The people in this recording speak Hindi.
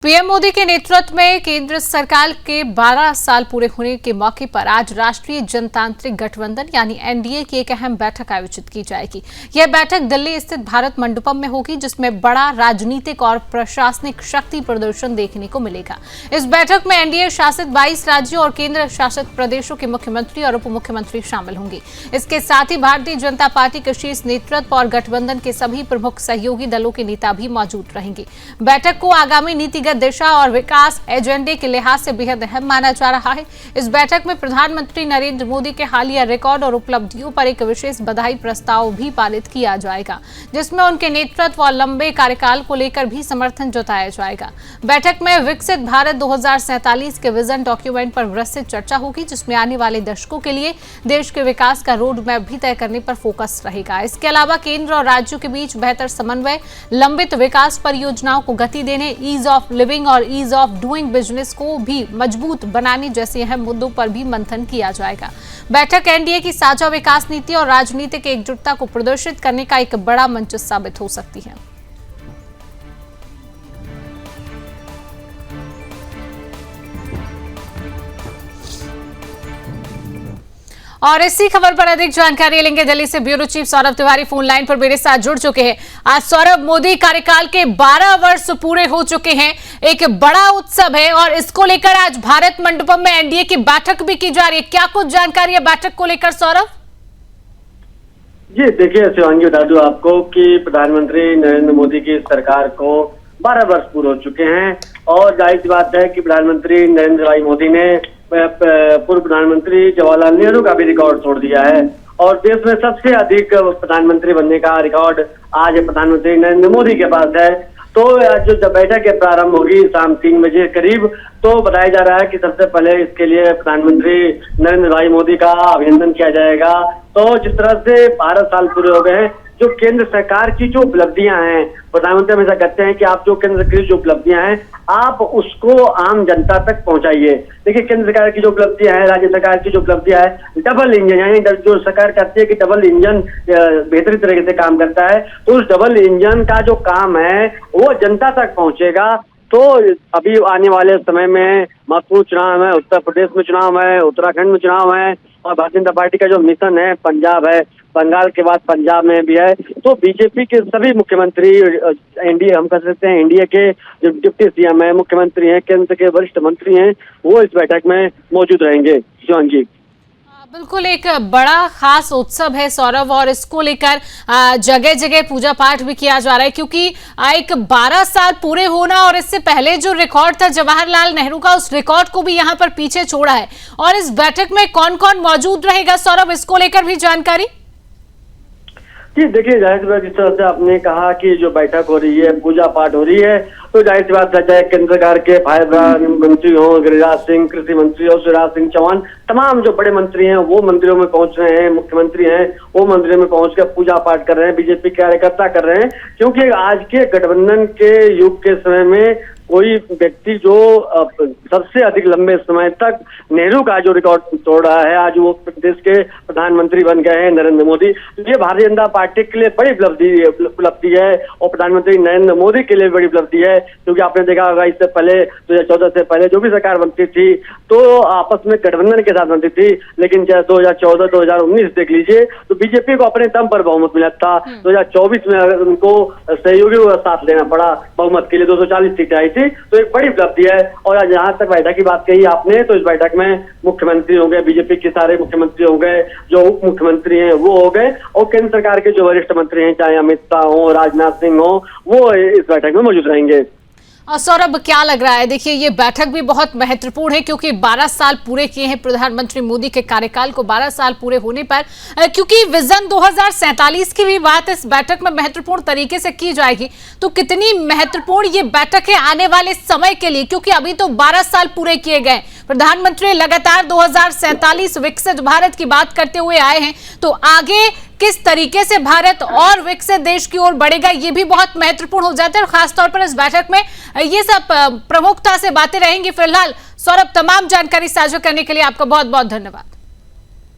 पीएम मोदी के नेतृत्व में केंद्र सरकार के 12 साल पूरे होने के मौके पर आज राष्ट्रीय जनतांत्रिक गठबंधन यानी एनडीए की एक अहम बैठक आयोजित की जाएगी। यह बैठक दिल्ली स्थित भारत मंडपम में होगी, जिसमें बड़ा राजनीतिक और प्रशासनिक शक्ति प्रदर्शन देखने को मिलेगा। इस बैठक में एनडीए शासित 22 राज्यों और केंद्र शासित प्रदेशों के मुख्यमंत्री और उप मुख्यमंत्री शामिल होंगे। इसके साथ ही भारतीय जनता पार्टी के शीर्ष नेतृत्व और गठबंधन के सभी प्रमुख सहयोगी दलों के नेता भी मौजूद रहेंगे। बैठक को आगामी नीतिगत दिशा और विकास एजेंडे के लिहाज से बेहद अहम माना जा रहा है। इस बैठक में प्रधानमंत्री नरेंद्र मोदी के हालिया रिकॉर्ड और उपलब्धियों पर एक विशेष बधाई प्रस्ताव भी पारित किया जाएगा, जिसमें उनके नेतृत्व और लंबे कार्यकाल को लेकर भी समर्थन जताया जाएगा। बैठक में विकसित भारत 2047 के विजन डॉक्यूमेंट पर विस्तृत चर्चा होगी, जिसमें आने वाले दशकों के लिए देश के विकास का रोड मैप भी तय करने पर फोकस रहेगा। इसके अलावा केंद्र और राज्यों के बीच बेहतर समन्वय, लंबित विकास परियोजनाओं को गति देने, ईज ऑफ लिविंग और ईज ऑफ डूइंग बिजनेस को भी मजबूत बनाने जैसे अहम मुद्दों पर भी मंथन किया जाएगा। बैठक एनडीए की साझा विकास नीति और राजनीतिक एकजुटता को प्रदर्शित करने का एक बड़ा मंच साबित हो सकती है। और इसी खबर पर अधिक जानकारी लेंगे दिल्ली से bureau chief Saurabh Tiwari phone line पर मेरे साथ जुड़ चुके हैं। आज सौरभ, मोदी कार्यकाल के 12 वर्ष पूरे हो चुके हैं, एक बड़ा उत्सव है और इसको लेकर आज भारत मंडपम में एनडीए की बैठक भी की जा रही है। क्या कुछ जानकारी है बैठक को लेकर सौरभ? जी देखिए शिवांगी, बता दूं आपको कि प्रधानमंत्री नरेंद्र मोदी की सरकार को 12 वर्ष पूरे हो चुके हैं और जाहिर सी बात है कि प्रधानमंत्री नरेंद्र भाई मोदी ने पूर्व प्रधानमंत्री जवाहरलाल नेहरू का भी रिकॉर्ड तोड़ दिया है और देश में सबसे अधिक प्रधानमंत्री बनने का रिकॉर्ड आज प्रधानमंत्री नरेंद्र मोदी के पास है। तो जो बैठक के प्रारंभ होगी शाम 3 बजे करीब, तो बताया जा रहा है कि सबसे पहले इसके लिए प्रधानमंत्री नरेंद्र भाई मोदी का अभिनंदन किया जाएगा। तो जिस तरह से 12 साल पूरे हो गए हैं, जो केंद्र सरकार की जो उपलब्धियां हैं, प्रधानमंत्री हमेशा कहते हैं कि आप जो केंद्र सरकार की जो उपलब्धियां हैं आप उसको आम जनता तक पहुंचाइए। देखिए केंद्र सरकार की जो उपलब्धियां हैं, राज्य सरकार की जो उपलब्धियां है, डबल इंजन यानी जो सरकार कहती है कि डबल इंजन बेहतरीन तरीके से काम करता है, तो उस डबल इंजन का जो काम है वो जनता तक पहुंचेगा। तो अभी आने वाले समय में महत्वपूर्ण चुनाव है, उत्तर प्रदेश में चुनाव है, उत्तराखंड में चुनाव है और भारतीय जनता पार्टी का जो मिशन है पंजाब है, बंगाल के बाद पंजाब में भी है। तो बीजेपी के सभी मुख्यमंत्री, एनडीए हम कह सकते हैं एनडीए के जो डिप्टी सीएम है, मुख्यमंत्री हैं, केंद्र के वरिष्ठ मंत्री हैं, वो इस बैठक में मौजूद रहेंगे। शिवांगी, बिल्कुल एक बड़ा खास उत्सव है सौरभ, और इसको लेकर जगह जगह पूजा पाठ भी किया जा रहा है, क्योंकि एक 12 साल पूरे होना और इससे पहले जो रिकॉर्ड था जवाहरलाल नेहरू का, उस रिकॉर्ड को भी यहाँ पर पीछे छोड़ा है। और इस बैठक में कौन कौन मौजूद रहेगा सौरभ, इसको लेकर भी जानकारी? जी देखिए, जाहिर सी बात जिस तरह से आपने कहा कि जो बैठक हो रही है, पूजा पाठ हो रही है, तो जाहिर सी बात है चाहे केंद्र सरकार के फायर मंत्री हो, गिरिराज सिंह, कृषि मंत्री हो, शिवराज सिंह चौहान, तमाम जो बड़े मंत्री हैं वो मंदिरों में पहुंच रहे हैं, मुख्यमंत्री हैं वो मंदिरों में पहुंचकर पूजा पाठ कर रहे हैं, बीजेपी कार्यकर्ता कर रहे हैं। क्योंकि आज के गठबंधन के युग के समय में कोई व्यक्ति जो सबसे अधिक लंबे समय तक नेहरू का जो रिकॉर्ड तोड़ रहा है, आज वो देश के प्रधानमंत्री बन गए हैं नरेंद्र मोदी। तो ये भारतीय जनता पार्टी के लिए बड़ी उपलब्धि है और प्रधानमंत्री नरेंद्र मोदी के लिए बड़ी उपलब्धि है। क्योंकि आपने देखा होगा इससे पहले 2014 से पहले जो भी सरकार बनती थी तो आपस में गठबंधन के साथ बनती थी, लेकिन 2014 2019 देख लीजिए तो बीजेपी को अपने दम पर बहुमत मिला था। 2024 में उनको सहयोगियों का साथ लेना पड़ा बहुमत के लिए, 240 सीटें आई थी। तो एक बड़ी उपलब्धि है। और जहां तक बैठक की बात कही आपने, तो इस बैठक में मुख्यमंत्री हो गए, बीजेपी के सारे मुख्यमंत्री हो गए, जो उप मुख्यमंत्री हैं वो हो गए, और केंद्र सरकार के जो वरिष्ठ मंत्री हैं, चाहे अमित शाह हो, राजनाथ सिंह हो, वो इस बैठक में मौजूद रहेंगे। सौरभ, क्या लग रहा है? देखिए ये बैठक भी बहुत महत्वपूर्ण है, क्योंकि 12 साल पूरे किए हैं प्रधानमंत्री मोदी के कार्यकाल को। 12 साल पूरे होने पर क्योंकि विजन 2047 की भी बात इस बैठक में महत्वपूर्ण तरीके से की जाएगी, तो कितनी महत्वपूर्ण ये बैठक है आने वाले समय के लिए? क्योंकि अभी तो 12 साल पूरे किए गए, प्रधानमंत्री लगातार 2047 विकसित भारत की बात करते हुए आए हैं, तो आगे किस तरीके से भारत और विकसित देश की ओर बढ़ेगा ये भी बहुत महत्वपूर्ण हो जाता है। और खासतौर पर इस बैठक में ये सब प्रमुखता से बातें रहेंगी। फिलहाल सौरभ, तमाम जानकारी साझा करने के लिए आपका बहुत बहुत धन्यवाद।